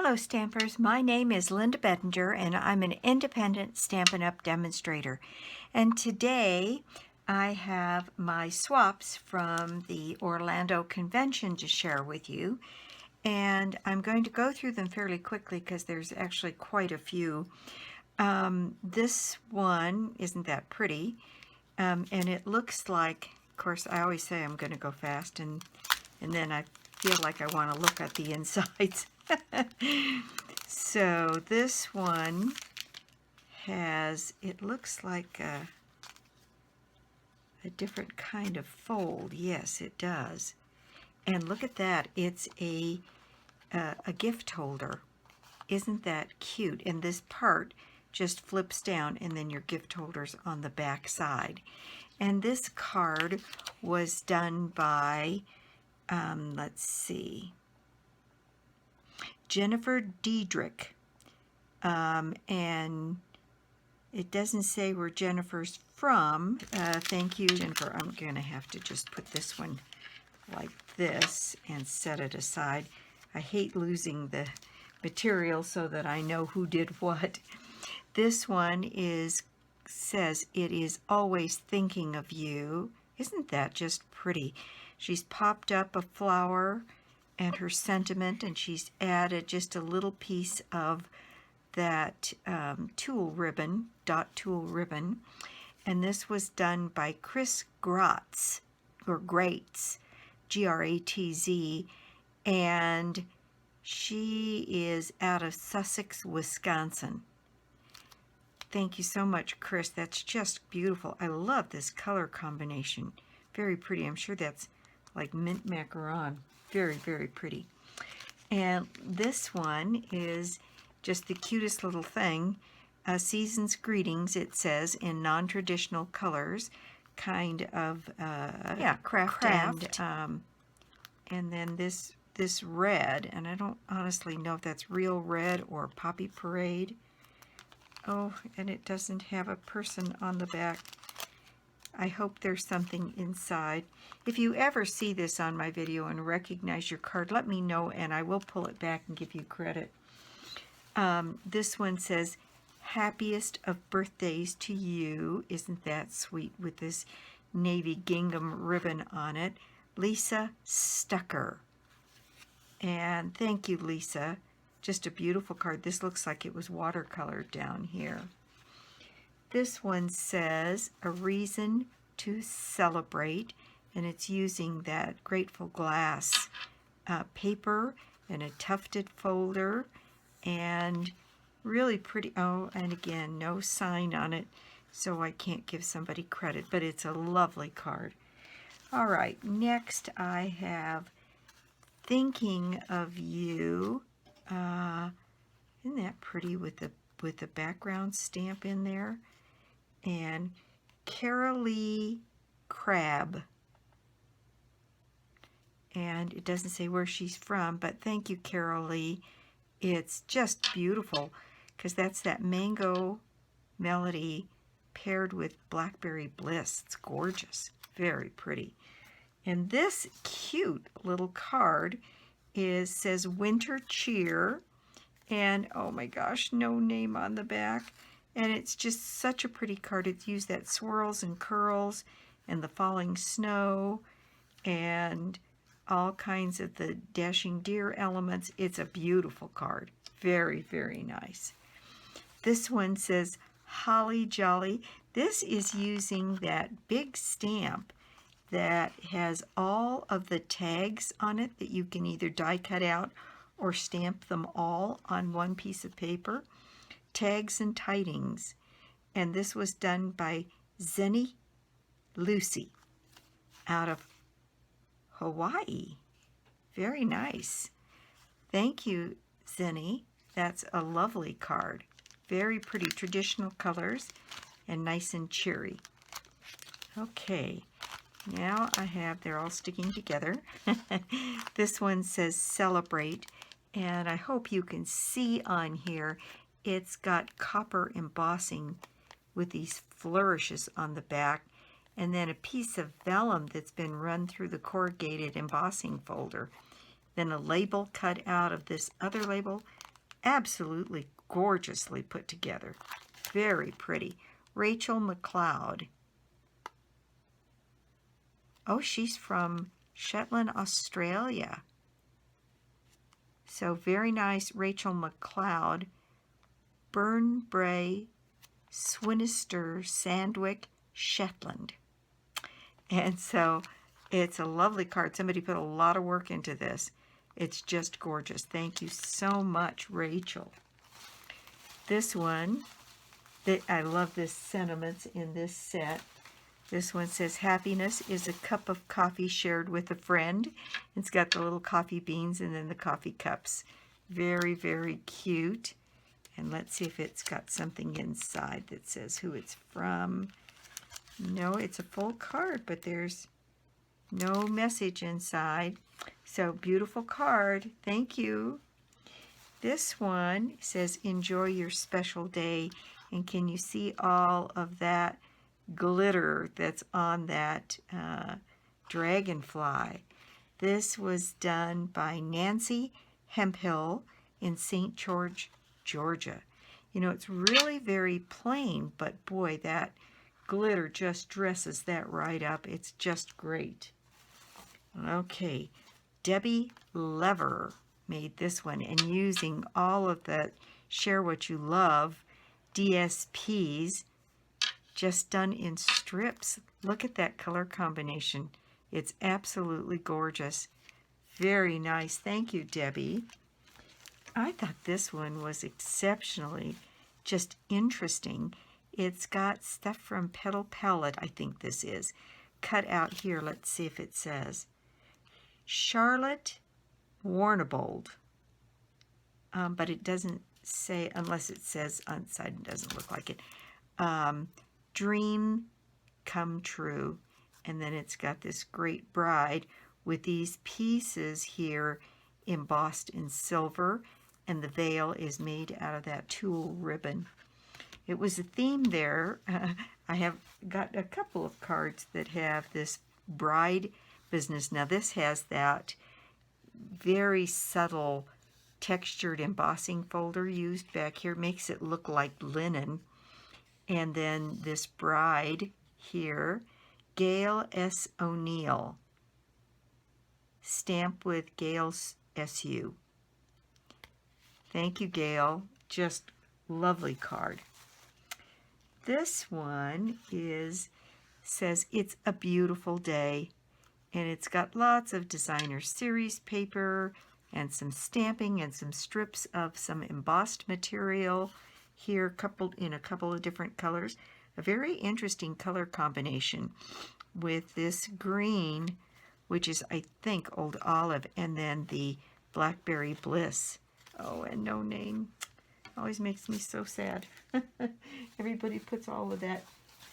Hello Stampers, my name is Linda Bedinger and I'm an independent Stampin' Up! Demonstrator. And today I have my swaps from the Orlando convention to share with you. And I'm going to go through them fairly quickly because there's actually quite a few. This one isn't that pretty, and it looks like, of course I always say I'm going to go fast and then I feel like I want to look at the insides. So this one has, it looks like a different kind of fold. Yes, it does. And look at that. It's a gift holder. Isn't that cute? And this part just flips down and then your gift holder's on the back side. And this card was done by, let's see, Jennifer Diedrich, and it doesn't say where Jennifer's from. Thank you, Jennifer. I'm going to have to just put this one like this and set it aside. I hate losing the material so that I know who did what. This one says, "It is always thinking of you." Isn't that just pretty? She's popped up a flower and her sentiment, and she's added just a little piece of that tulle ribbon, dot tulle ribbon. And this was done by Chris Gratz, or Gratz, G-R-A-T-Z, and she is out of Sussex, Wisconsin. Thank you so much, Chris. That's just beautiful. I love this color combination. Very pretty. I'm sure that's like mint macaron. Very, very pretty. And this one is just the cutest little thing. Season's Greetings, it says, in non-traditional colors. Kind of, yeah, craft. And then this red, and I don't honestly know if that's real red or Poppy Parade. Oh, and it doesn't have a person on the back. I hope there's something inside. If you ever see this on my video and recognize your card, let me know and I will pull it back and give you credit. This one says, "Happiest of birthdays to you." Isn't that sweet, with this navy gingham ribbon on it. Lisa Stucker. And thank you, Lisa. Just a beautiful card. This looks like it was watercolored down here. This one says, "A Reason to Celebrate," and it's using that Grateful Glass paper and a tufted folder, and really pretty. Oh, and again, no sign on it, so I can't give somebody credit, but it's a lovely card. All right, next I have Thinking of You. Isn't that pretty with the background stamp in there? And Carolee Crab. And it doesn't say where she's from, but thank you, Carolee. It's just beautiful because that's that mango melody paired with blackberry bliss. It's gorgeous. Very pretty. And this cute little card says Winter Cheer. And oh my gosh, no name on the back. And it's just such a pretty card. It's used that swirls and curls and the falling snow and all kinds of the dashing deer elements. It's a beautiful card. Very, very nice. This one says Holly Jolly. This is using that big stamp that has all of the tags on it that you can either die cut out or stamp them all on one piece of paper. Tags and Tidings. And this was done by Zenny Lucy out of Hawaii. Very nice. Thank you, Zenny. That's a lovely card. Very pretty traditional colors and nice and cheery. Okay, now I have, they're all sticking together. This one says Celebrate, and I hope you can see on here it's got copper embossing with these flourishes on the back, and then a piece of vellum that's been run through the corrugated embossing folder. Then a label cut out of this other label absolutely gorgeously put together. Very pretty. Rachel McLeod. Oh, she's from Shetland, Australia. So very nice, Rachel McLeod. Burnbrae, Swinister, Sandwich, Shetland. And so it's a lovely card. Somebody put a lot of work into this. It's just gorgeous. Thank you so much, Rachel. This one, I love this sentiments in this set. This one says, happiness is a cup of coffee shared with a friend. It's got the little coffee beans and then the coffee cups. Very, very cute. And let's see if it's got something inside that says who it's from. No, it's a full card, but there's no message inside. So beautiful card. Thank you. This one says, enjoy your special day. And can you see all of that glitter that's on that dragonfly? This was done by Nancy Hemphill in St. George, Georgia. You know, it's really very plain, but boy, that glitter just dresses that right up. It's just great. Okay, Debbie Lever made this one, and using all of the Share What You Love DSPs, just done in strips. Look at that color combination. It's absolutely gorgeous. Very nice. Thank you, Debbie. I thought this one was exceptionally just interesting. It's got stuff from Petal Palette, I think this is, cut out here. Let's see if it says. Charlotte Warnabold. But it doesn't say, unless it says on the side, it doesn't look like it. Dream Come True. And then it's got this great bride with these pieces here embossed in silver, and the veil is made out of that tulle ribbon. It was a theme there. I have got a couple of cards that have this bride business. Now this has that very subtle textured embossing folder used back here. Makes it look like linen. And then this bride here, Gail S. O'Neill. Stamp with Gail's SU. Thank you, Gail. Just lovely card. This one says it's a beautiful day, and it's got lots of designer series paper and some stamping and some strips of some embossed material here, coupled in a couple of different colors. A very interesting color combination with this green, which is, I think, Old Olive, and then the Blackberry Bliss. Oh, and no name. Always makes me so sad. Everybody puts all of that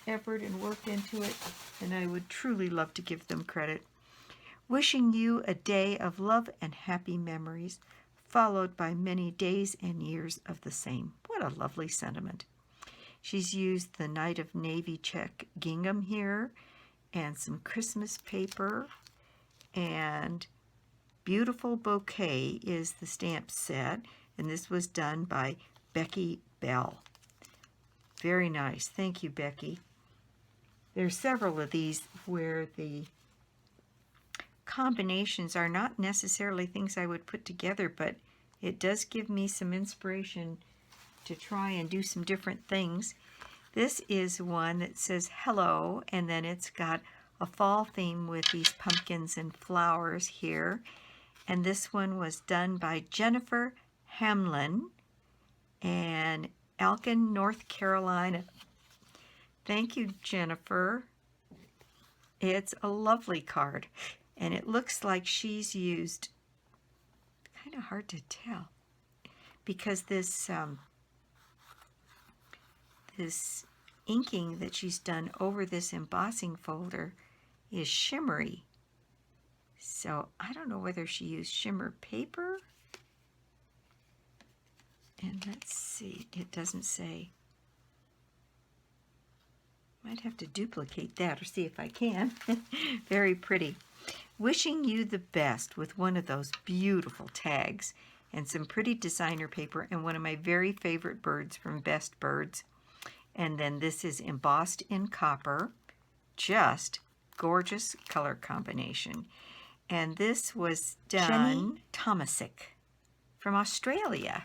effort and work into it, and I would truly love to give them credit. Wishing you a day of love and happy memories, followed by many days and years of the same. What a lovely sentiment. She's used the Knight of Navy check gingham here, and some Christmas paper, and Beautiful Bouquet is the stamp set, and this was done by Becky Bell. Very nice. Thank you, Becky. There's several of these where the combinations are not necessarily things I would put together, but it does give me some inspiration to try and do some different things. This is one that says hello, and then it's got a fall theme with these pumpkins and flowers here. And this one was done by Jennifer Hamlin and Elkin, North Carolina. Thank you, Jennifer. It's a lovely card, and it looks like she's used, kind of hard to tell, because this this inking that she's done over this embossing folder is shimmery. So I don't know whether she used shimmer paper. And let's see, it doesn't say. Might have to duplicate that or see if I can. Very pretty. Wishing you the best with one of those beautiful tags. and some pretty designer paper, and one of my very favorite birds from Best Birds. And then this is embossed in copper. Just gorgeous color combination. And this was done Jenny Tomasic from Australia.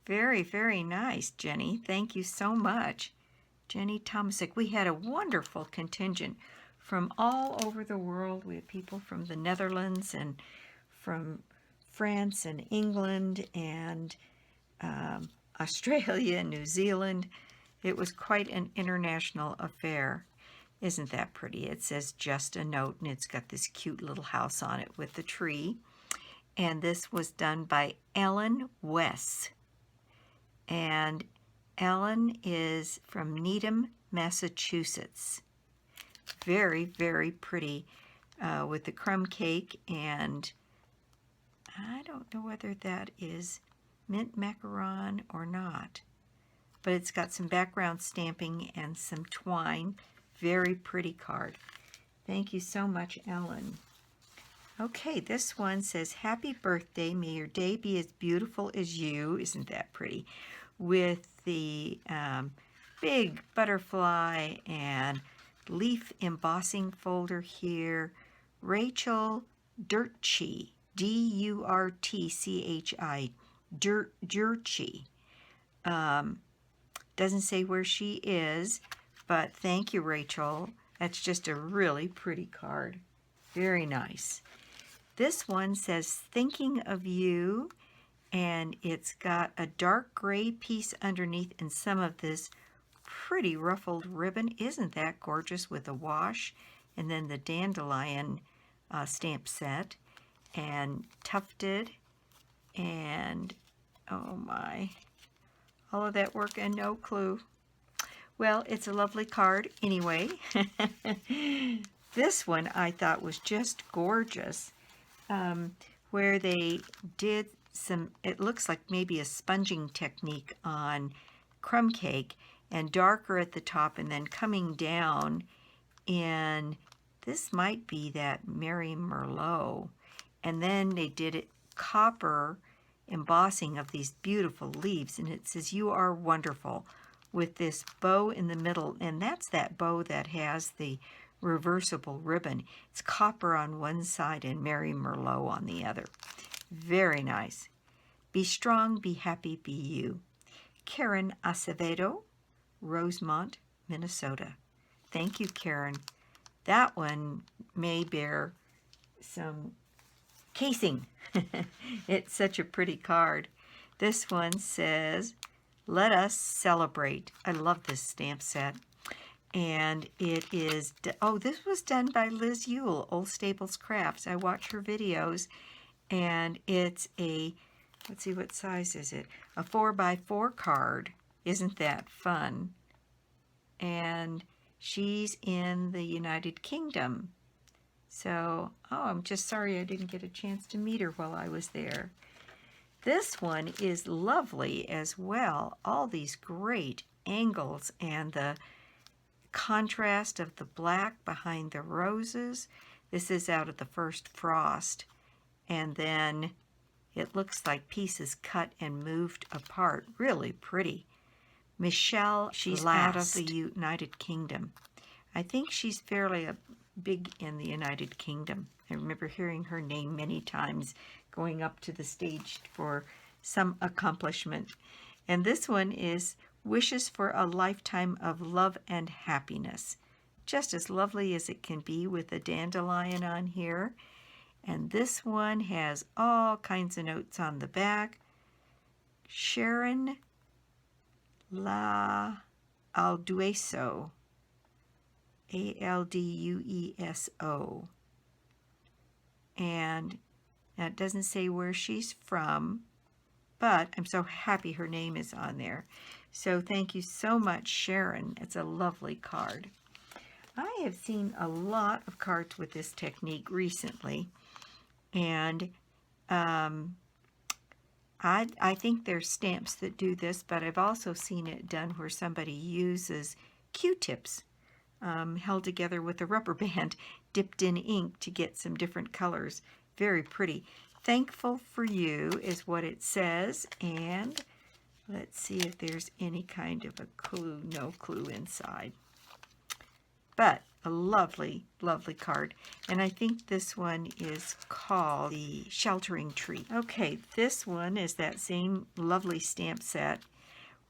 Very, very nice, Jenny. Thank you so much. Jenny Tomasic. We had a wonderful contingent from all over the world. We had people from the Netherlands and from France and England and Australia and New Zealand. It was quite an international affair. Isn't that pretty? It says Just a Note, and it's got this cute little house on it with the tree. And this was done by Ellen Wess. And Ellen is from Needham, Massachusetts. Very, very pretty with the crumb cake, and I don't know whether that is mint macaron or not, but it's got some background stamping and some twine. Very pretty card. Thank you so much, Ellen. Okay, this one says, Happy birthday. May your day be as beautiful as you. Isn't that pretty? With the big butterfly and leaf embossing folder here. Rachel Durtchi, D-U-R-T-C-H-I, Durtchi. Doesn't say where she is, but thank you, Rachel. That's just a really pretty card. Very nice. This one says, Thinking of You, and it's got a dark gray piece underneath and some of this pretty ruffled ribbon. Isn't that gorgeous, with a wash and then the dandelion stamp set and tufted and oh my, all of that work and no clue. Well, it's a lovely card anyway. This one I thought was just gorgeous, where they did some, it looks like maybe a sponging technique on crumb cake, and darker at the top and then coming down in, this might be that Mary Merlot, and then they did it copper embossing of these beautiful leaves, and it says You Are Wonderful, with this bow in the middle, and that's that bow that has the reversible ribbon. It's copper on one side and Mary Merlot on the other. Very nice. Be strong, be happy, be you. Karen Acevedo, Rosemont, Minnesota. Thank you, Karen. That one may bear some casing. It's such a pretty card. This one says, Let Us Celebrate. I love this stamp set. And it is, oh, this was done by Liz Yule, Old Staples Crafts. I watch her videos, and it's a, let's see, what size is it? A 4x4 card. Isn't that fun? And she's in the United Kingdom. So, oh, I'm just sorry I didn't get a chance to meet her while I was there. This one is lovely as well. All these great angles and the contrast of the black behind the roses. This is out of the first frost. And then it looks like pieces cut and moved apart. Really pretty. Michelle, she's out of the United Kingdom. I think she's fairly big in the United Kingdom. I remember hearing her name many times going up to the stage for some accomplishment. And this one is Wishes for a Lifetime of Love and Happiness. Just as lovely as it can be with a dandelion on here. And this one has all kinds of notes on the back. Sharon La Aldueso, Aldueso. And now it doesn't say where she's from, but I'm so happy her name is on there. So thank you so much, Sharon. It's a lovely card. I have seen a lot of cards with this technique recently, and I think there's stamps that do this, but I've also seen it done where somebody uses Q-tips held together with a rubber band dipped in ink to get some different colors. Very pretty. Thankful for you is what it says, and let's see if there's any kind of a clue. No clue inside. But a lovely, lovely card. And I think this one is called the Sheltering Tree. Okay, this one is that same lovely stamp set.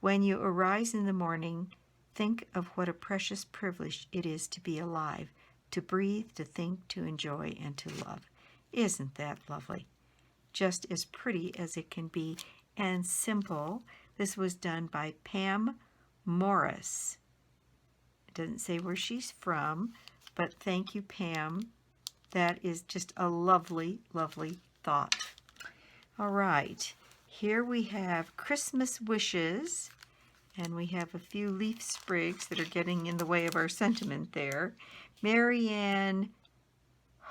When you arise in the morning, think of what a precious privilege it is to be alive, to breathe, to think, to enjoy, and to love. Isn't that lovely? Just as pretty as it can be, and simple. This was done by Pam Morris. It doesn't say where she's from, but thank you, Pam. That is just a lovely, lovely thought. All right, here we have Christmas wishes, and we have a few leaf sprigs that are getting in the way of our sentiment there. Marianne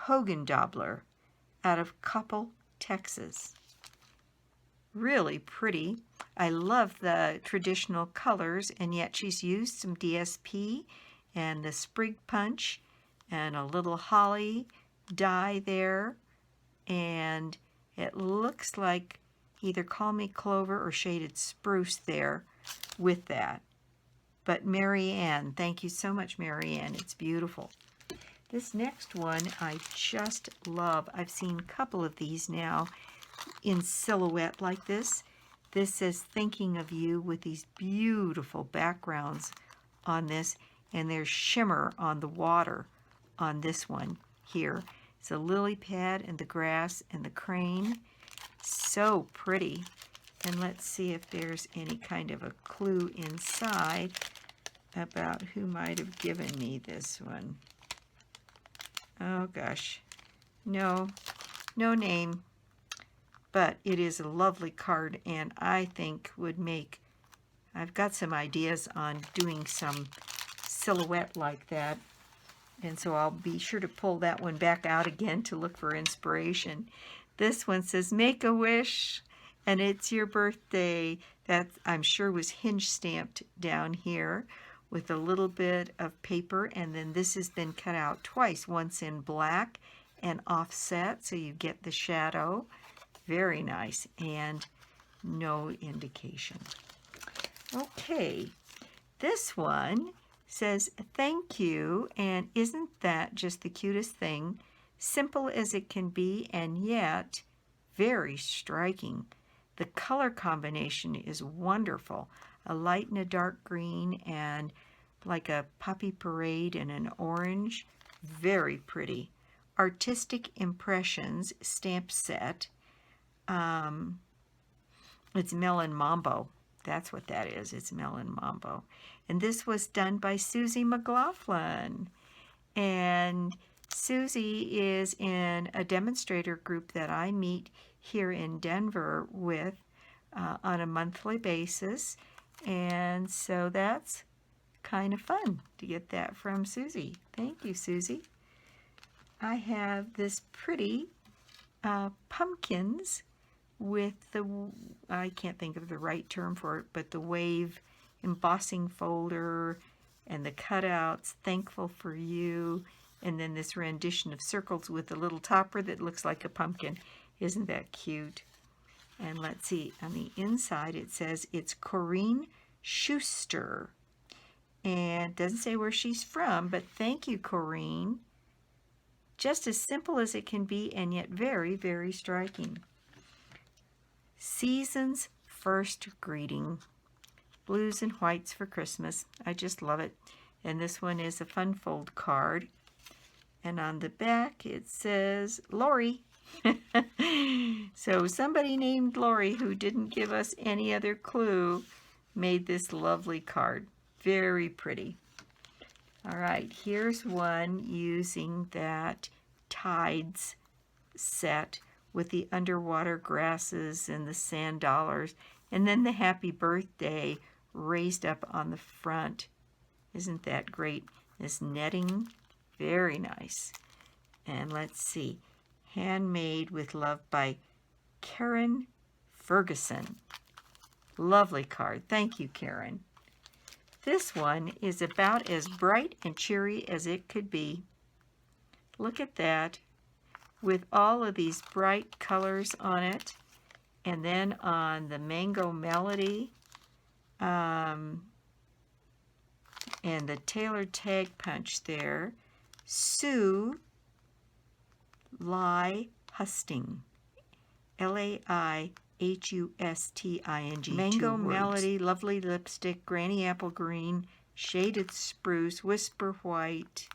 Hogendobler out of Coppell, Texas. Really pretty. I love the traditional colors, and yet she's used some DSP and the sprig punch and a little holly die there, and it looks like either Call Me Clover or Shaded Spruce there with that. But Marianne, thank you so much, Marianne. It's beautiful. This next one I just love. I've seen a couple of these now in silhouette like this. This says Thinking of You with these beautiful backgrounds on this, and there's shimmer on the water on this one here. It's a lily pad and the grass and the crane. So pretty. And let's see if there's any kind of a clue inside about who might have given me this one. Oh gosh, no name, but it is a lovely card, and I think would make, I've got some ideas on doing some silhouette like that, and so I'll be sure to pull that one back out again to look for inspiration. This one says Make a Wish, and it's your birthday. That I'm sure was hinge stamped down here with a little bit of paper, and then this has been cut out twice, once in black and offset, so you get the shadow. Very nice, and no indication. Okay, this one says thank you, and isn't that just the cutest thing? Simple as it can be, and yet very striking. The color combination is wonderful. A light and a dark green, and like a poppy parade and an orange. Very pretty. Artistic Impressions stamp set. It's Melon Mambo. That's what that is. It's Melon Mambo. And this was done by Susie McLaughlin. And Susie is in a demonstrator group that I meet here in Denver with on a monthly basis. And so that's kind of fun to get that from Susie. Thank you, Susie. I have this pretty pumpkins with the, I can't think of the right term for it, but the wave embossing folder and the cutouts, Thankful for You, and then this rendition of circles with a little topper that looks like a pumpkin. Isn't that cute? And let's see, on the inside it says it's Corinne Schuster. And it doesn't say where she's from, but thank you, Corinne. Just as simple as it can be, and yet very, very striking. Season's First Greeting. Blues and whites for Christmas. I just love it. And this one is a fun fold card. And on the back it says Lori. So somebody named Lori, who didn't give us any other clue, made this lovely card. Very pretty. All right, here's one using that Tides set with the underwater grasses and the sand dollars, and then the happy birthday raised up on the front. Isn't that great? This netting, very nice. And let's see, Handmade with Love by Karen Ferguson. Lovely card. Thank you, Karen. This one is about as bright and cheery as it could be. Look at that. with all of these bright colors on it. And then on the Mango Melody and the Taylor Tag Punch there, Sue Lai Husting, Laihusting. Mango Melody, Lovely Lipstick, Granny Apple Green, Shaded Spruce, Whisper White.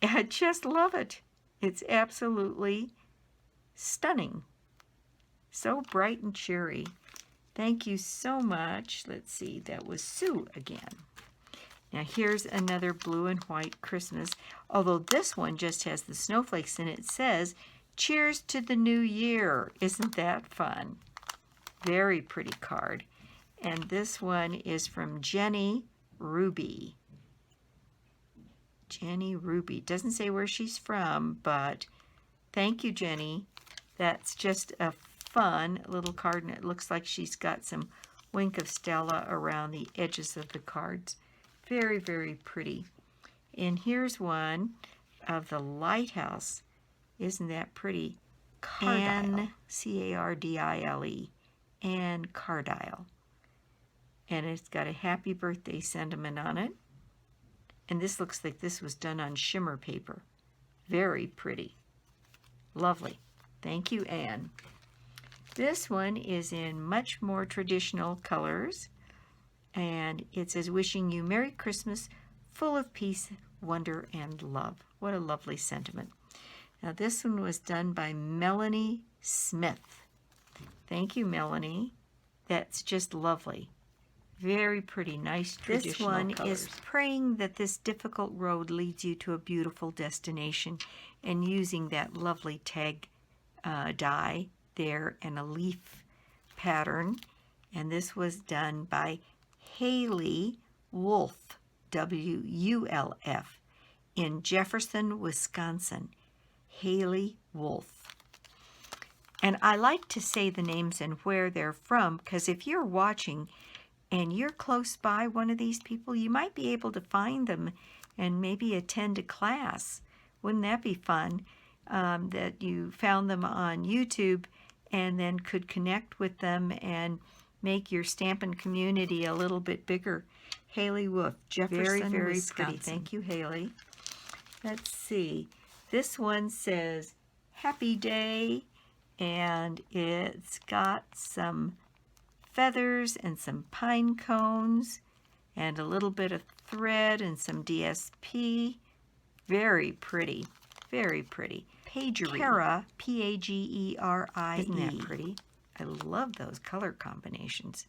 I just love it. It's absolutely stunning. So bright and cheery. Thank you so much. Let's see, that was Sue again. Now here's another blue and white Christmas, although this one just has the snowflakes in it. It says, "Cheers to the new year." Isn't that fun? Very pretty card. And this one is from Jenny Ruby. Jenny Ruby. Doesn't say where she's from, but thank you, Jenny. That's just a fun little card, and it looks like she's got some Wink of Stella around the edges of the cards. Very, very pretty. And here's one of the lighthouse. Isn't that pretty? Cardile. C-A-R-D-I-L-E. And Cardile. And it's got a happy birthday sentiment on it. And this looks like this was done on shimmer paper. Very pretty. Lovely. Thank you, Anne. This one is in much more traditional colors. And it says, "Wishing you Merry Christmas, full of peace, wonder, and love." What a lovely sentiment. Now this one was done by Melanie Smith. Thank you, Melanie. That's just lovely. Very pretty, nice traditional colors. This one is praying that this difficult road leads you to a beautiful destination, and using that lovely tag die there and a leaf pattern. And this was done by Haley Wolf, W-U-L-F, in Jefferson, Wisconsin. Haley Wolf. And I like to say the names and where they're from, because if you're watching and you're close by one of these people, you might be able to find them and maybe attend a class. Wouldn't that be fun? That you found them on YouTube and then could connect with them and make your Stampin' community a little bit bigger. Haley Wolf, Jefferson, very Wisconsin. Pretty. Thank you, Haley. Let's see. This one says, "Happy Day," and it's got some feathers and some pine cones and a little bit of thread and some DSP. Very pretty. Very pretty. Pagerie. Para, P-A-G-E-R-I-E. Isn't that pretty? I love those color combinations.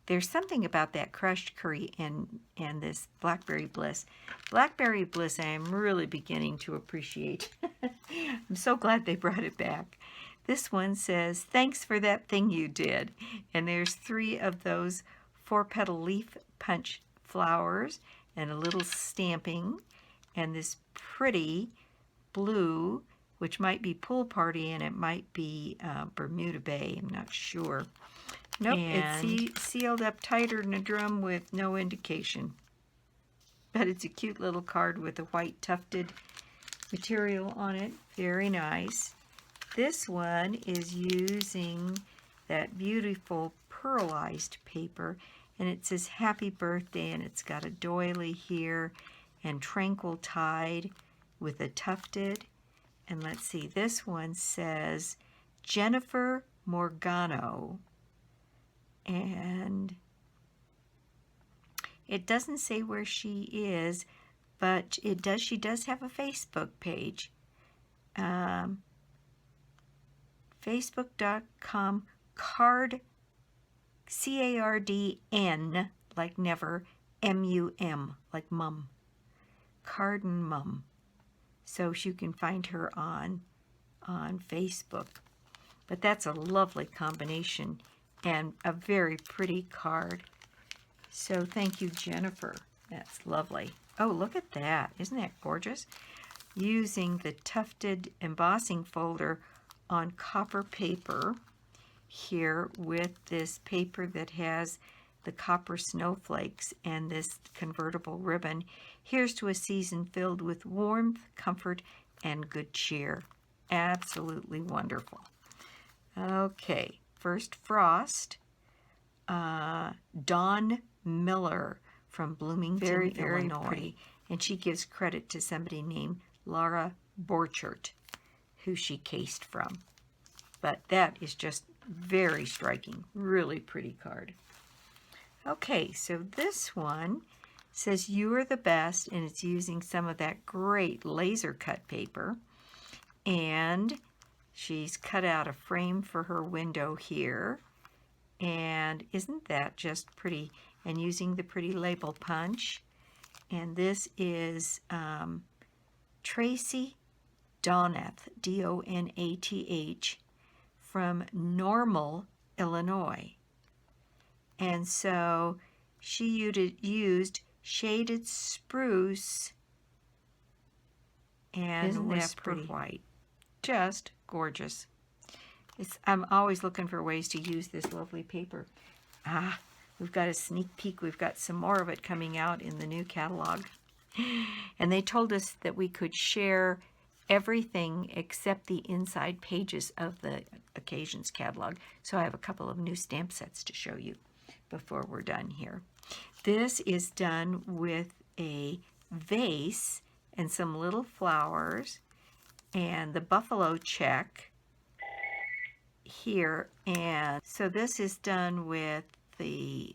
There's something about that crushed curry and this Blackberry Bliss. Blackberry Bliss I am really beginning to appreciate. I'm so glad they brought it back. This one says, "Thanks for that thing you did." And there's 3 of those 4-petal leaf punch flowers and a little stamping and this pretty blue, which might be Pool Party and it might be Bermuda Bay. I'm not sure. Nope, it's sealed up tighter than a drum with no indication. But it's a cute little card with a white tufted material on it. Very nice. This one is using that beautiful pearlized paper, and it says "Happy Birthday," and it's got a doily here and Tranquil Tide with a tufted. And let's see, this one says Jennifer Morgano. And it doesn't say where she is, but it does. She does have a Facebook page. Facebook.com card, C-A-R-D-N, like never, M-U-M, like mum. Cardin Mum. So you can find her on Facebook. But that's a lovely combination and a very pretty card. So thank you, Jennifer. That's lovely. Oh, look at that. Isn't that gorgeous? Using the tufted embossing folder on copper paper here with this paper that has the copper snowflakes and this convertible ribbon. Here's to a season filled with warmth, comfort, and good cheer. Absolutely wonderful. Okay, first Frost. Dawn Miller from Bloomington, Illinois. Pretty. And she gives credit to somebody named Laura Borchert, who she cased from. But that is just very striking. Really pretty card. Okay, so this one says you are the best, and it's using some of that great laser cut paper. And she's cut out a frame for her window here. And isn't that just pretty? And using the pretty label punch. And this is Tracy Donath, D-O-N-A-T-H, from Normal, Illinois. And so she used shaded spruce and whisper white. Just gorgeous. I'm always looking for ways to use this lovely paper. We've got a sneak peek. We've got some more of it coming out in the new catalog. And they told us that we could share everything except the inside pages of the Occasions catalog. So I have a couple of new stamp sets to show you before we're done here. This is done with a vase and some little flowers and the buffalo check here. And so this is done with the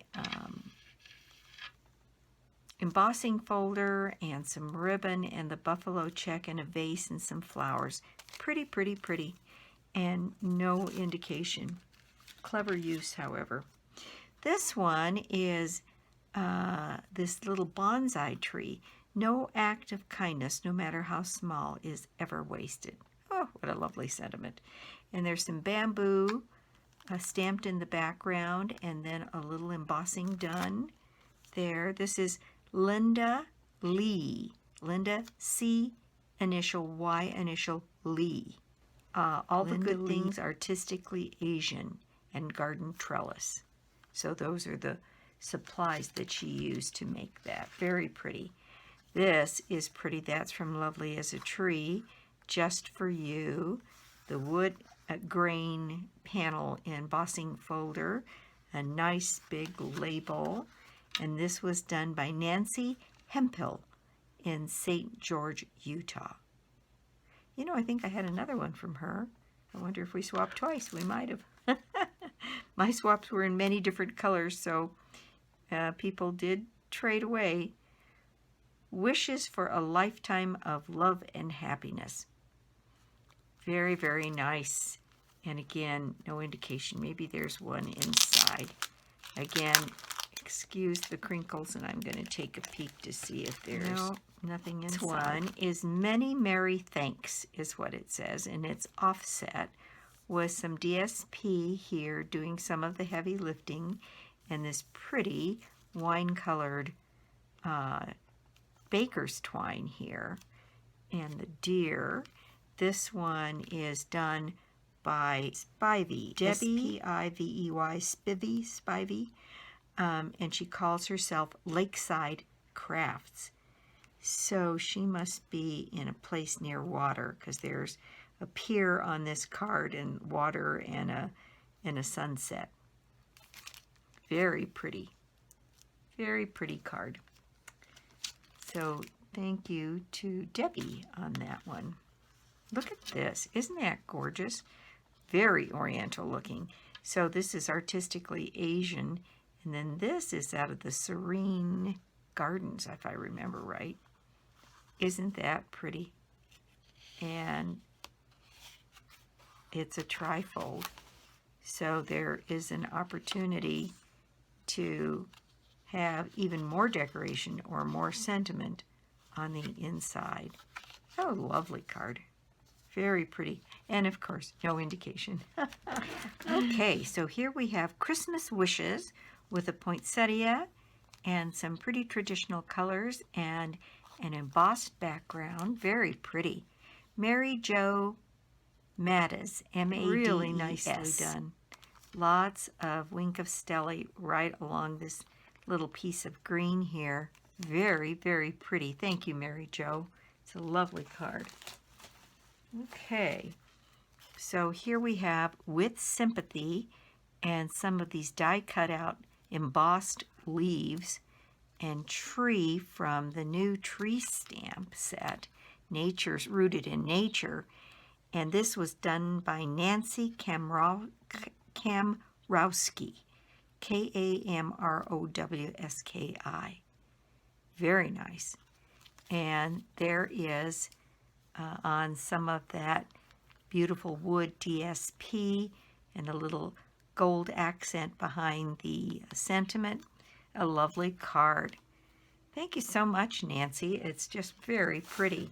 embossing folder and some ribbon and the buffalo check and a vase and some flowers. Pretty, pretty, pretty. And no indication. Clever use, however. This one is this little bonsai tree. No act of kindness, no matter how small, is ever wasted. Oh, what a lovely sentiment. And there's some bamboo stamped in the background and then a little embossing done there. This is Linda Lee. Linda C. initial Y initial Lee. All Linda the good Lee. Things artistically Asian and garden trellis. So those are the supplies that she used to make that. Very pretty. This is pretty. That's from Lovely as a Tree. Just for You. The wood grain panel embossing folder. A nice big label. And this was done by Nancy Hemphill in St. George, Utah. You know, I think I had another one from her. I wonder if we swapped twice. We might have. My swaps were in many different colors, so people did trade away. Wishes for a Lifetime of Love and Happiness. Very, very nice. And again, no indication. Maybe there's one inside. Again, excuse the crinkles, and I'm going to take a peek to see if there's nothing inside. This one is Many Merry Thanks, is what it says, and it's offset with some DSP here doing some of the heavy lifting, and this pretty wine-colored baker's twine here, and the deer. This one is done by Spivey, Debbie, S-P-I-V-E-Y, Spivey, and she calls herself Lakeside Crafts. So she must be in a place near water, because there's a pier on this card and water and a sunset. Very pretty. Very pretty card. So thank you to Debbie on that one. Look at this. Isn't that gorgeous? Very oriental looking. So this is artistically Asian. And then this is out of the Serene Gardens, if I remember right. Isn't that pretty? And it's a trifold. So there is an opportunity to have even more decoration or more sentiment on the inside. Oh, lovely card. Very pretty. And of course, no indication. Okay, so here we have Christmas Wishes with a poinsettia and some pretty traditional colors and an embossed background. Very pretty. Mary Jo Mattes, M-A-D-E-S. Really nicely done. Lots of Wink of Stella right along this little piece of green here. Very, very pretty. Thank you, Mary Jo. It's a lovely card. Okay, so here we have With Sympathy and some of these die cut out embossed leaves and tree from the new tree stamp set, Nature's Rooted in Nature. And this was done by Nancy Kamrowski, Kamrowski. Very nice. And there is on some of that beautiful wood DSP and a little gold accent behind the sentiment. A lovely card. Thank you so much, Nancy. It's just very pretty.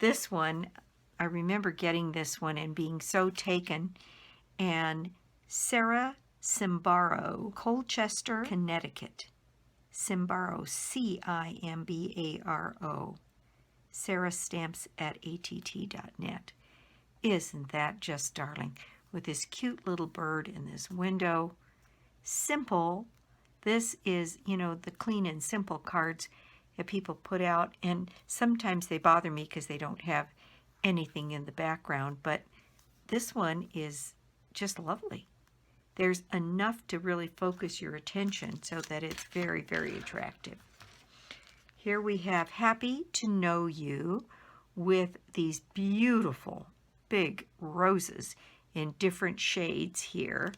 This one, I remember getting this one and being so taken. And Sarah Cimbaro, Colchester, Connecticut. Cimbaro, Cimbaro. Sarah Stamps at att.net. Isn't that just darling? With this cute little bird in this window. Simple. This is, you know, the clean and simple cards that people put out, and sometimes they bother me because they don't have anything in the background, but this one is just lovely. There's enough to really focus your attention so that it's very, very attractive. Here we have Happy to Know You with these beautiful big roses in different shades here.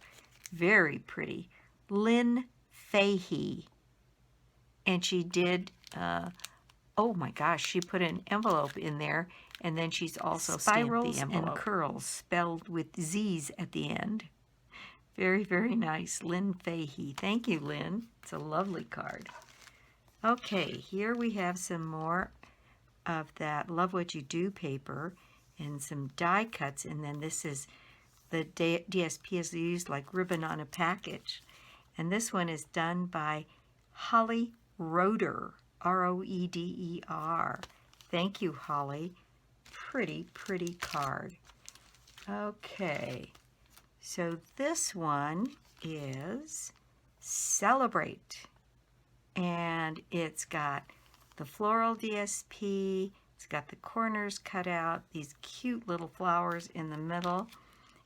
Very pretty. Lynn Fahey. And she did, oh my gosh, she put an envelope in there, and then she's also spirals stamped the envelope. And curls spelled with Z's at the end. Very, very nice. Lynn Fahey. Thank you, Lynn. It's a lovely card. Okay, here we have some more of that Love What You Do paper and some die cuts, and then this is the DSP is used like ribbon on a package. And this one is done by Holly Roeder, R-O-E-D-E-R. Thank you, Holly. Pretty, pretty card. Okay, so this one is Celebrate. And it's got the floral DSP, it's got the corners cut out, these cute little flowers in the middle.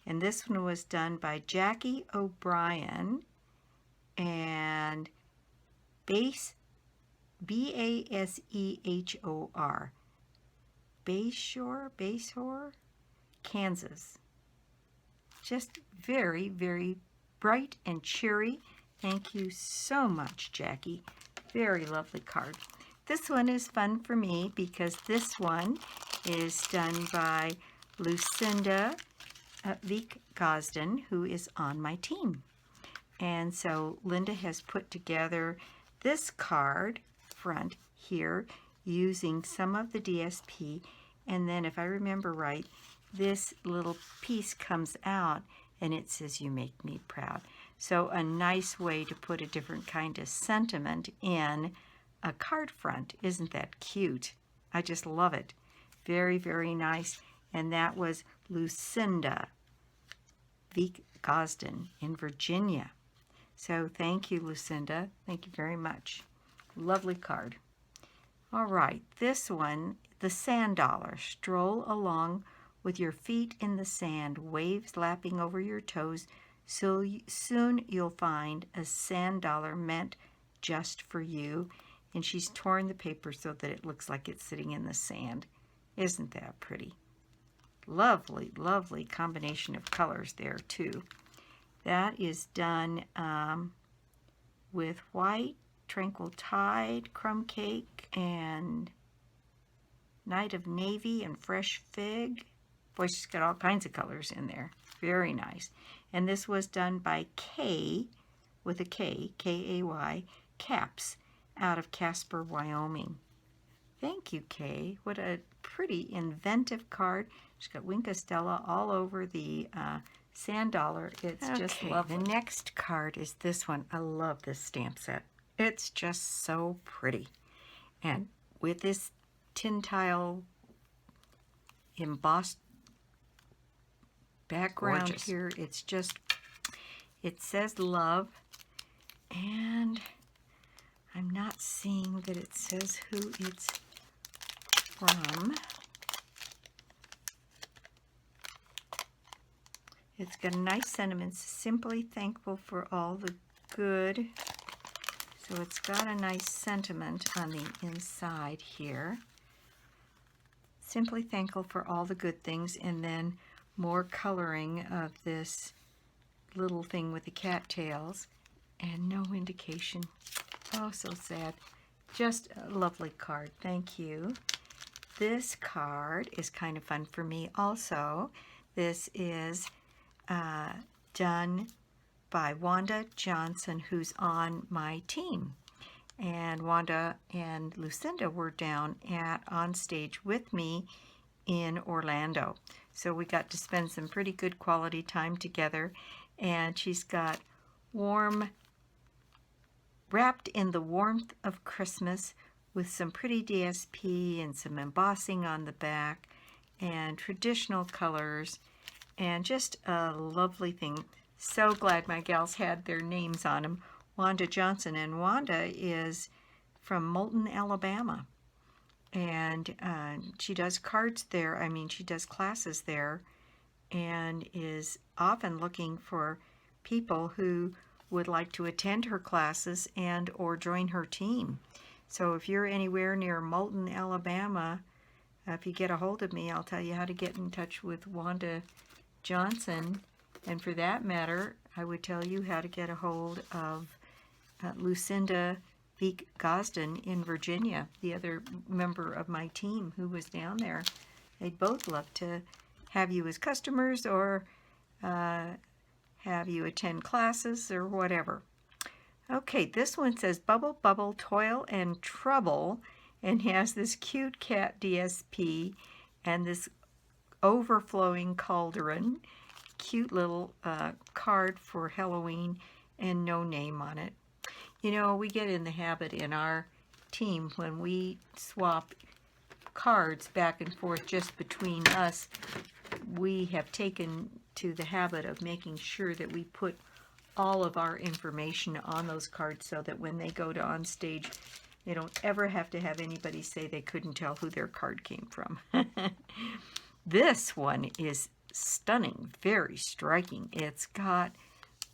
And this one was done by Jackie O'Brien and B-A-S-E-H-O-R. Bayshore, Kansas. Just very, very bright and cheery. Thank you so much, Jackie. Very lovely card. This one is fun for me because this one is done by Lucinda Vick Gosden, who is on my team. And so Linda has put together this card front here using some of the DSP, and then if I remember right, this little piece comes out and it says, "You make me proud." So a nice way to put a different kind of sentiment in a card front. Isn't that cute? I just love it. Very, very nice. And that was Lucinda Vick Gosden in Virginia. So thank you, Lucinda. Thank you very much. Lovely card. All right, this one, the Sand Dollar. Stroll along with your feet in the sand, waves lapping over your toes. So soon you'll find a sand dollar meant just for you. And she's torn the paper so that it looks like it's sitting in the sand. Isn't that pretty? Lovely, lovely combination of colors there too. That is done with white, Tranquil Tide, Crumb Cake, and Night of Navy and Fresh Fig. Boy, she's got all kinds of colors in there. Very nice. And this was done by Kay, with a K, K-A-Y, Caps, out of Casper, Wyoming. Thank you, Kay. What a pretty inventive card. She's got Wink Stella all over the sand dollar. It's just lovely. The next card is this one. I love this stamp set. It's just so pretty. And with this tin tile embossed background here, it's just, it says love, and I'm not seeing that it says who it's from. It's got a nice sentiment, simply thankful for all the good. So it's got a nice sentiment on the inside here. Simply thankful for all the good things, and then more coloring of this little thing with the cattails, and no indication. Oh, so sad. Just a lovely card. Thank you. This card is kind of fun for me also. This is done by Wanda Johnson, who's on my team. And Wanda and Lucinda were down on stage with me in Orlando. So we got to spend some pretty good quality time together. And she's got wrapped in the warmth of Christmas, with some pretty DSP and some embossing on the back and traditional colors, and just a lovely thing. So glad my gals had their names on them. Wanda Johnson, and Wanda is from Moulton, Alabama, and she does cards there. I mean, she does classes there, and is often looking for people who would like to attend her classes and or join her team. So if you're anywhere near Moulton, Alabama, if you get a hold of me, I'll tell you how to get in touch with Wanda Johnson. And for that matter, I would tell you how to get a hold of Lucinda Beek Gosden in Virginia, the other member of my team who was down there. They'd both love to have you as customers, or have you attend classes or whatever. Okay, this one says Bubble, Bubble, Toil and Trouble, and has this cute cat DSP and this overflowing cauldron. Cute little card for Halloween, and no name on it. You know, we get in the habit in our team, when we swap cards back and forth just between us, we have taken to the habit of making sure that we put all of our information on those cards, so that when they go to on stage, they don't ever have to have anybody say they couldn't tell who their card came from. This one is stunning, very striking. It's got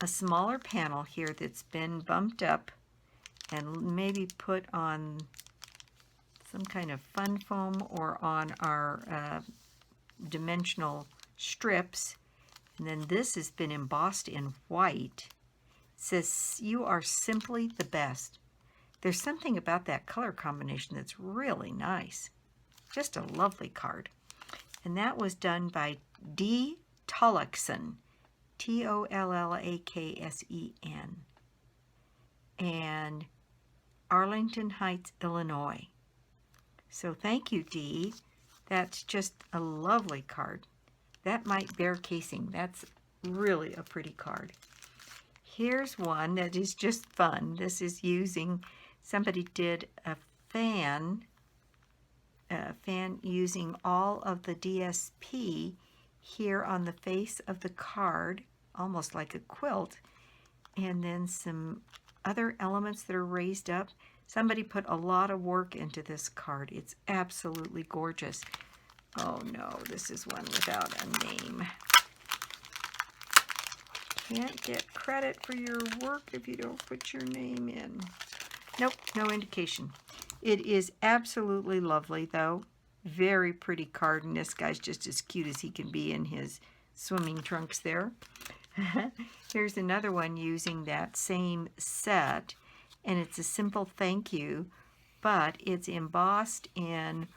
a smaller panel here that's been bumped up and maybe put on some kind of fun foam or on our dimensional strips. And then this has been embossed in white. It says, "You are simply the best." There's something about that color combination that's really nice. Just a lovely card. And that was done by D. Tollaksen, Tollaksen, and Arlington Heights, Illinois. So thank you, Dee. That's just a lovely card. That might bear casing. That's really a pretty card. Here's one that is just fun. This is using, somebody did a fan using all of the DSP here on the face of the card, almost like a quilt, and then some other elements that are raised up. Somebody put a lot of work into this card. It's absolutely gorgeous. Oh no, this is one without a name. Can't get credit for your work if you don't put your name in. Nope, no indication. It is absolutely lovely though. Very pretty card, and this guy's just as cute as he can be in his swimming trunks there. Here's another one using that same set, and it's a simple thank you, but it's embossed in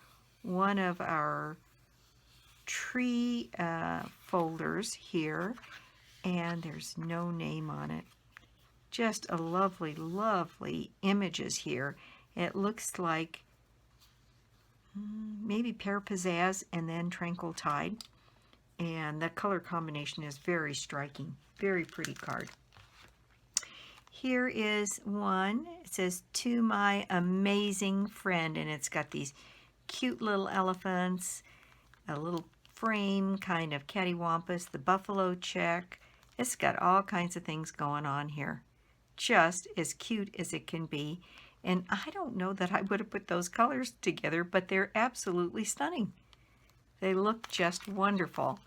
one of our tree folders here, and there's no name on it. Just a lovely, lovely images here. It looks like maybe Pear Pizzazz and then Tranquil Tide, and the color combination is very striking. Very pretty card. Here is one. It says, "To my amazing friend," and it's got these cute little elephants, a little frame, kind of cattywampus, the buffalo check. It's got all kinds of things going on here. Just as cute as it can be. And I don't know that I would have put those colors together, but they're absolutely stunning. They look just wonderful.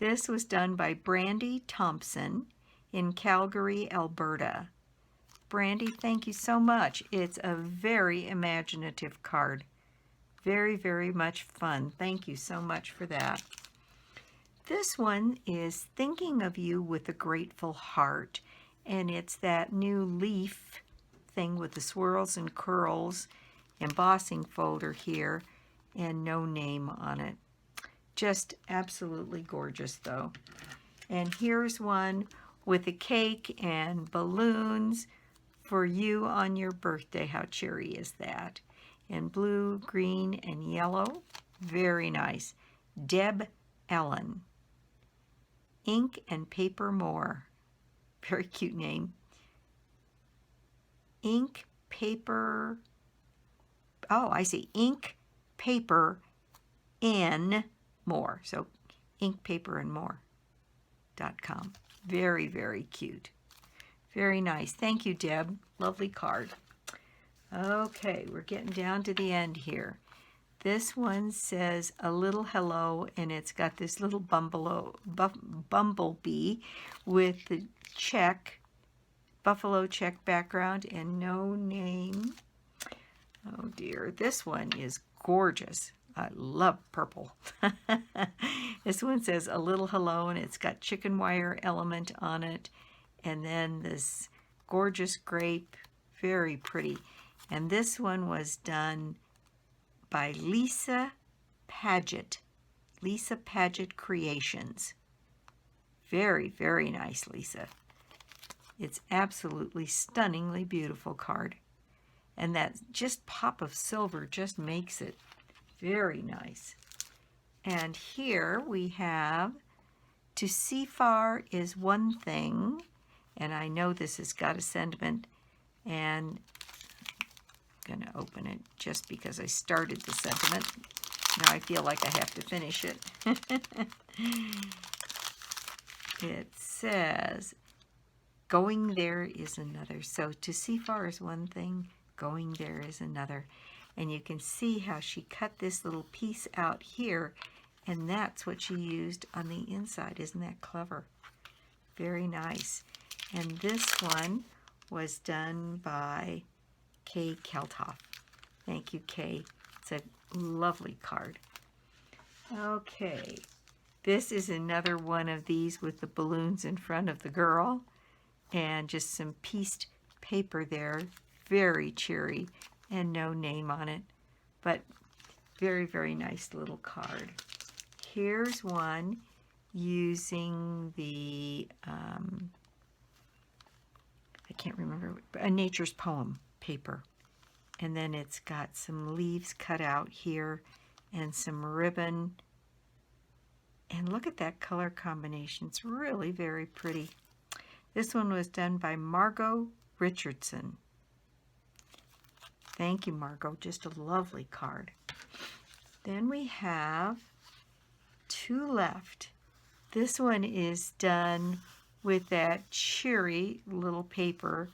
This was done by Brandy Thompson in Calgary, Alberta. Brandy, thank you so much. It's a very imaginative card. Very, very much fun. Thank you so much for that. This one is Thinking of You with a Grateful Heart, and it's that new leaf thing with the swirls and curls, embossing folder here, and no name on it. Just absolutely gorgeous though. And here's one with a cake and balloons for you on your birthday. How cheery is that? In blue, green, and yellow. Very nice. Deb Ellen. Ink and Paper More. Very cute name. Ink, paper, oh, I see. Ink, paper, and more. So ink, paper, and more.com. Very, very cute. Very nice. Thank you, Deb. Lovely card. Okay, we're getting down to the end here. This one says A Little Hello, and it's got this little bumblebee with the check, buffalo check background, and no name. Oh dear, this one is gorgeous. I love purple. This one says A Little Hello, and it's got chicken wire element on it, and then this gorgeous grape, very pretty. And this one was done by Lisa Paget, Lisa Paget Creations. Very, very nice, Lisa. It's absolutely stunningly beautiful card. And that just pop of silver just makes it very nice. And here we have To See Far is One Thing. And I know this has got a sentiment, and I'm going to open it just because I started the sentiment. Now I feel like I have to finish it. It says, going there is another. So to see far is one thing, going there is another. And you can see how she cut this little piece out here, and that's what she used on the inside. Isn't that clever? Very nice. And this one was done by Kay Keltoff. Thank you, Kay. It's a lovely card. Okay, this is another one of these with the balloons in front of the girl and just some pieced paper there. Very cheery and no name on it, but very, very nice little card. Here's one using the, I can't remember, a Nature's Poem paper. And then it's got some leaves cut out here and some ribbon. And look at that color combination. It's really very pretty. This one was done by Margot Richardson. Thank you, Margot. Just a lovely card. Then we have two left. This one is done with that cheery little paper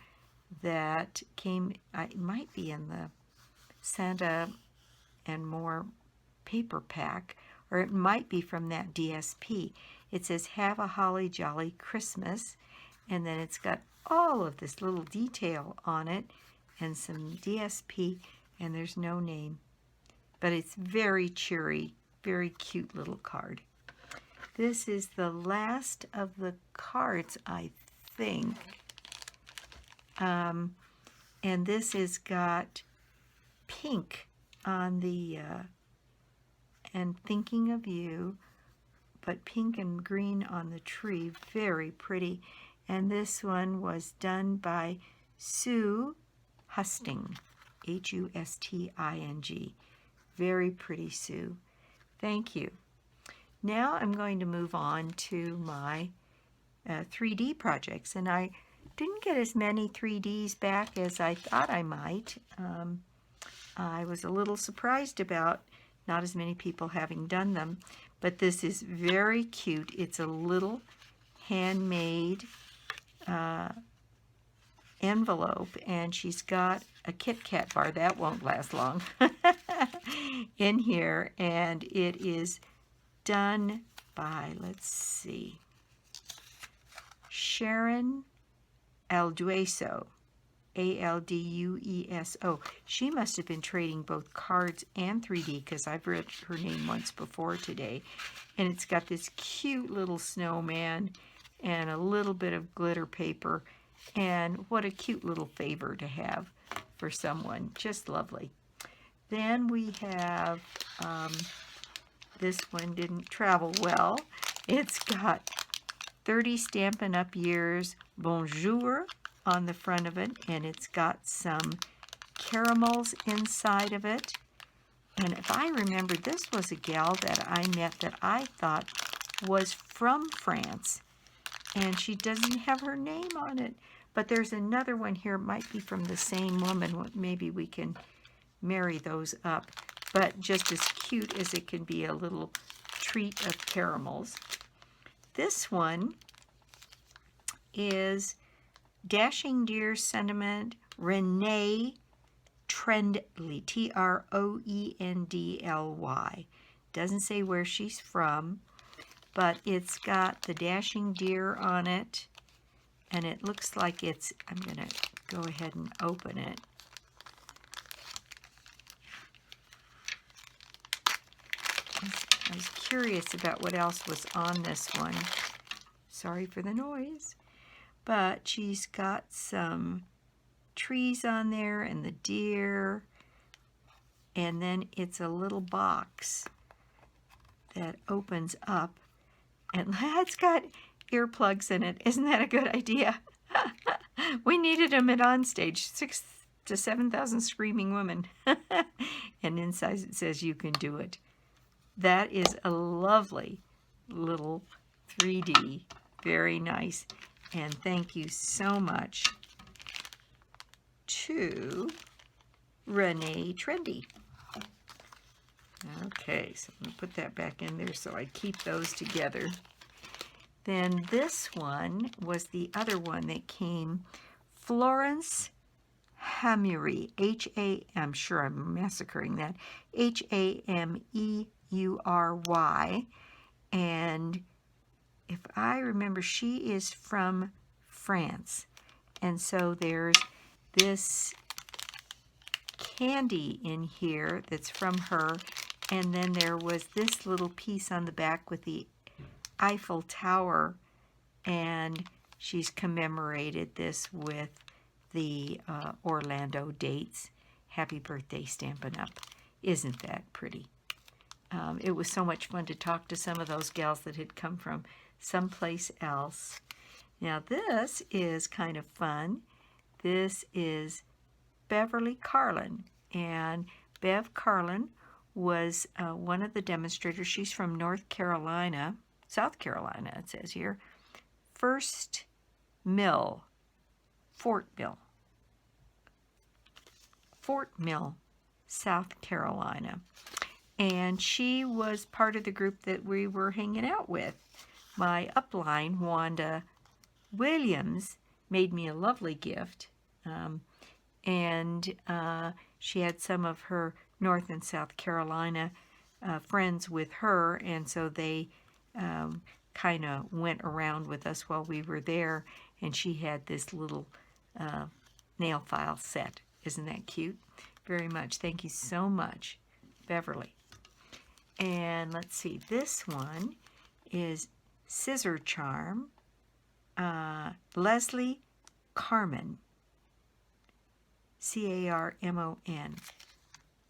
that came, it might be in the Santa and More paper pack, or it might be from that DSP. It says, Have a Holly Jolly Christmas, and then it's got all of this little detail on it and some DSP, and there's no name. But it's very cheery, very cute little card. This is the last of the cards, I think. And this has got pink on the, and Thinking of You, but pink and green on the tree. Very pretty. And this one was done by Sue Husting, Husting. Very pretty, Sue. Thank you. Now I'm going to move on to my 3D projects, and I didn't get as many 3Ds back as I thought I might. I was a little surprised about not as many people having done them, but this is very cute. It's a little handmade envelope, and she's got a Kit Kat bar, that won't last long, in here, and it is done by, let's see, Sharon Aldueso, Aldueso. She must have been trading both cards and 3D because I've read her name once before today. And it's got this cute little snowman and a little bit of glitter paper. And what a cute little favor to have for someone. Just lovely. Then we have, this one didn't travel well. It's got 30 Stampin' Up! Years Bonjour on the front of it, and it's got some caramels inside of it. And if I remember, this was a gal that I met that I thought was from France, and she doesn't have her name on it. But there's another one here, it might be from the same woman. Maybe we can marry those up. But just as cute as it can be, a little treat of caramels. This one is Dashing Dear Sentiment Renee Trendly, Troendly. Doesn't say where she's from, but it's got the dashing deer on it, and it looks like it's, I'm going to go ahead and open it. I was curious about what else was on this one. Sorry for the noise. But she's got some trees on there and the deer. And then it's a little box that opens up. And it's got earplugs in it. Isn't that a good idea? We needed them at Onstage. 6,000 to 7,000 screaming women. And inside it says, "You can do it." That is a lovely little 3D. Very nice. And thank you so much to Renee Trendy. Okay, so I'm going to put that back in there so I keep those together. Then this one was the other one that came. Florence Hamuri, I'm sure I'm massacring that, Hameury. And if I remember, she is from France. And so there's this candy in here that's from her. And then there was this little piece on the back with the Eiffel Tower. And she's commemorated this with the Orlando dates. Happy birthday, Stampin' Up. Isn't that pretty? It was so much fun to talk to some of those gals that had come from someplace else. Now this is kind of fun. This is Beverly Carlin, and Bev Carlin was one of the demonstrators. She's from North Carolina, South Carolina it says here. Fort Mill, South Carolina. And she was part of the group that we were hanging out with. My upline, Wanda Williams, made me a lovely gift. And she had some of her North and South Carolina friends with her. And so they kind of went around with us while we were there. And she had this little nail file set. Isn't that cute? Very much. Thank you so much, Beverly. And let's see, this one is Scissor Charm, Leslie Carmon, Carmon.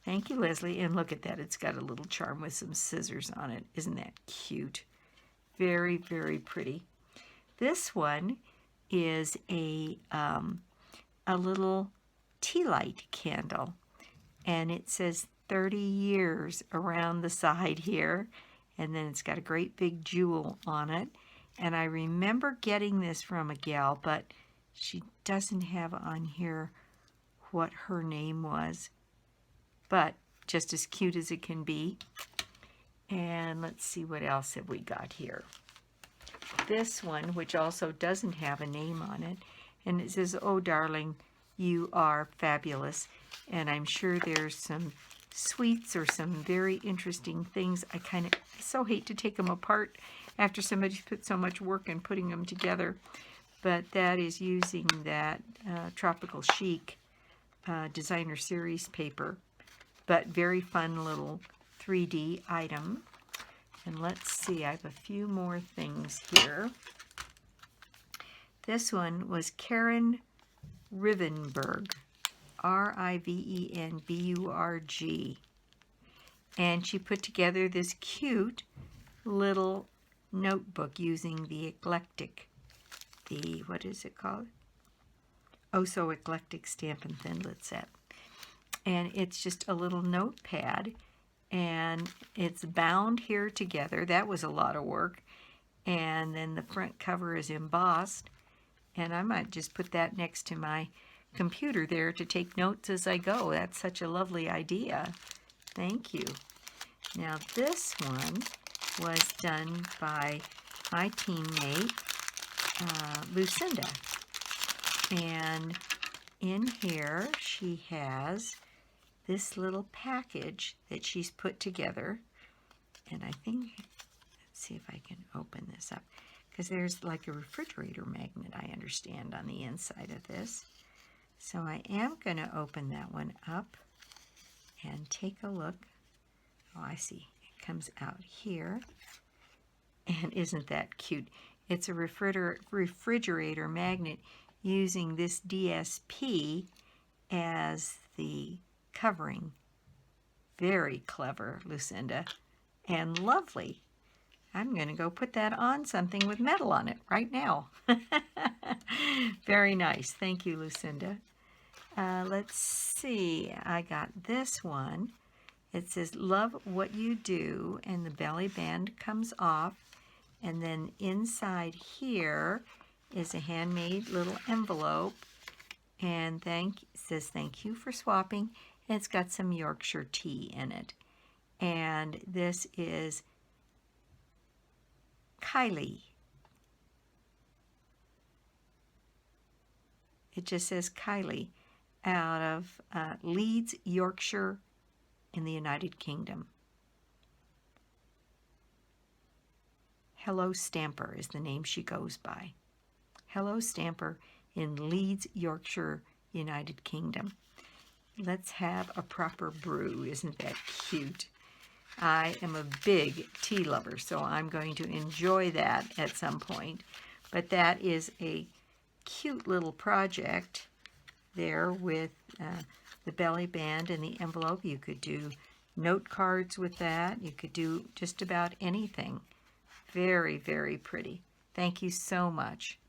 Thank you, Leslie. And look at that. It's got a little charm with some scissors on it. Isn't that cute? Very, very pretty. This one is a little tea light candle. And it says 30 years around the side here, and then it's got a great big jewel on it. And I remember getting this from a gal, but she doesn't have on here what her name was, but just as cute as it can be. And let's see, what else have we got here. This one, which also doesn't have a name on it, and it says, "Oh darling, you are fabulous." And I'm sure there's some sweets or some very interesting things. I so hate to take them apart after somebody's put so much work in putting them together. But that is using that Tropical Chic Designer Series paper. But very fun little 3D item. And let's see, I have a few more things here. This one was Karen Rivenburg, Rivenburg. And she put together this cute little notebook using the what is it called? Oh So Eclectic Stampin' Thinlet set. And it's just a little notepad, and it's bound here together. That was a lot of work. And then the front cover is embossed, and I might just put that next to my computer there to take notes as I go. That's such a lovely idea. Thank you. Now this one was done by my teammate, Lucinda. And in here she has this little package that she's put together. And I think, let's see if I can open this up, because there's like a refrigerator magnet, I understand, on the inside of this. So I am going to open that one up and take a look. Oh, I see. It comes out here. And isn't that cute? It's a refrigerator magnet using this DSP as the covering. Very clever, Lucinda. And lovely. I'm going to go put that on something with metal on it right now. Very nice. Thank you, Lucinda. Let's see. I got this one. It says, "Love what you do," and the belly band comes off. And then inside here is a handmade little envelope. And it says, "Thank you for swapping." And it's got some Yorkshire tea in it. And this is Kylie. It just says Kylie, out of Leeds, Yorkshire, in the United Kingdom. Hello Stamper is the name she goes by. Hello Stamper in Leeds, Yorkshire, United Kingdom. Let's have a proper brew. Isn't that cute? I am a big tea lover, so I'm going to enjoy that at some point. But that is a cute little project there with the belly band and the envelope. You could do note cards with that. You could do just about anything. Very, very pretty. Thank you so much.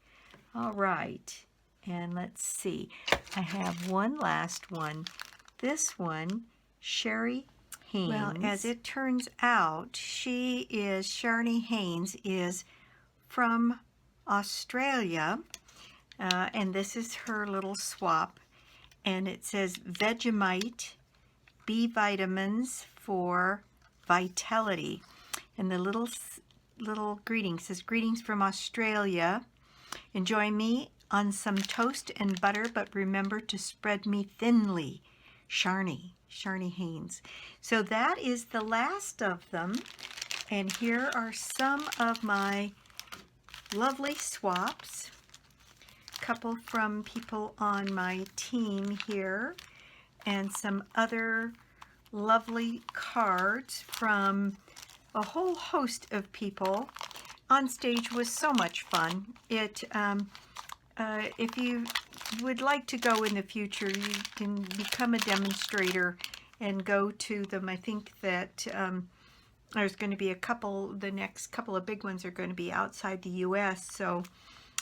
All right. And let's see. I have one last one. This one, Sherry Haynes. Well, as it turns out, Sharni Haynes is from Australia. And this is her little swap. And it says Vegemite B vitamins for vitality. And the little greeting says, "Greetings from Australia. Enjoy me on some toast and butter, but remember to spread me thinly. Sharni Haynes." So that is the last of them. And here are some of my lovely swaps. A couple from people on my team here, and some other lovely cards from a whole host of people. On stage was so much fun. If you would like to go in the future, you can become a demonstrator and go to them. I think that there's going to be the next couple of big ones are going to be outside the U.S., so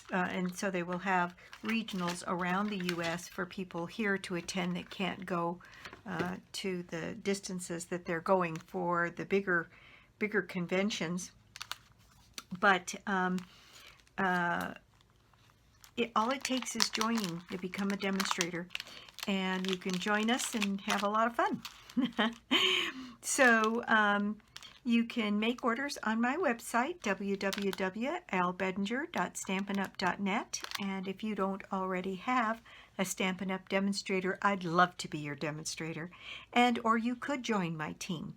they will have regionals around the U.S. for people here to attend that can't go to the distances that they're going for the bigger conventions. But all it takes is joining to become a demonstrator, and you can join us and have a lot of fun. So You can make orders on my website, www.albedinger.stampinup.net, and if you don't already have a Stampin' Up! Demonstrator, I'd love to be your demonstrator, or you could join my team.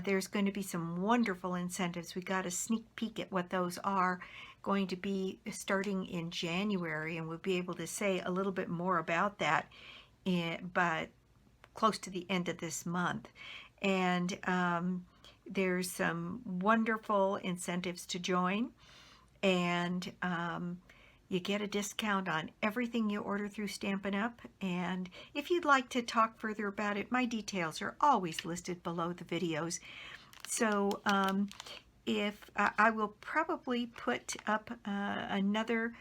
There's going to be some wonderful incentives. We got a sneak peek at what those are, going to be starting in January, and we'll be able to say a little bit more about that but close to the end of this month. And there's some wonderful incentives to join, and you get a discount on everything you order through Stampin' Up! And if you'd like to talk further about it, my details are always listed below the videos. So if I will probably put up another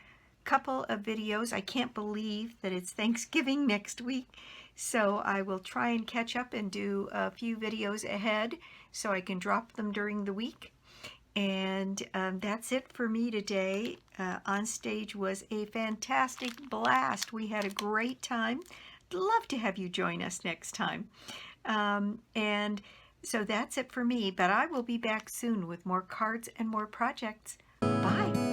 couple of videos. I can't believe that it's Thanksgiving next week, so I will try and catch up and do a few videos ahead so I can drop them during the week. And that's it for me today. On Stage was a fantastic blast. We had a great time. I'd love to have you join us next time. And so that's it for me, but I will be back soon with more cards and more projects. Bye.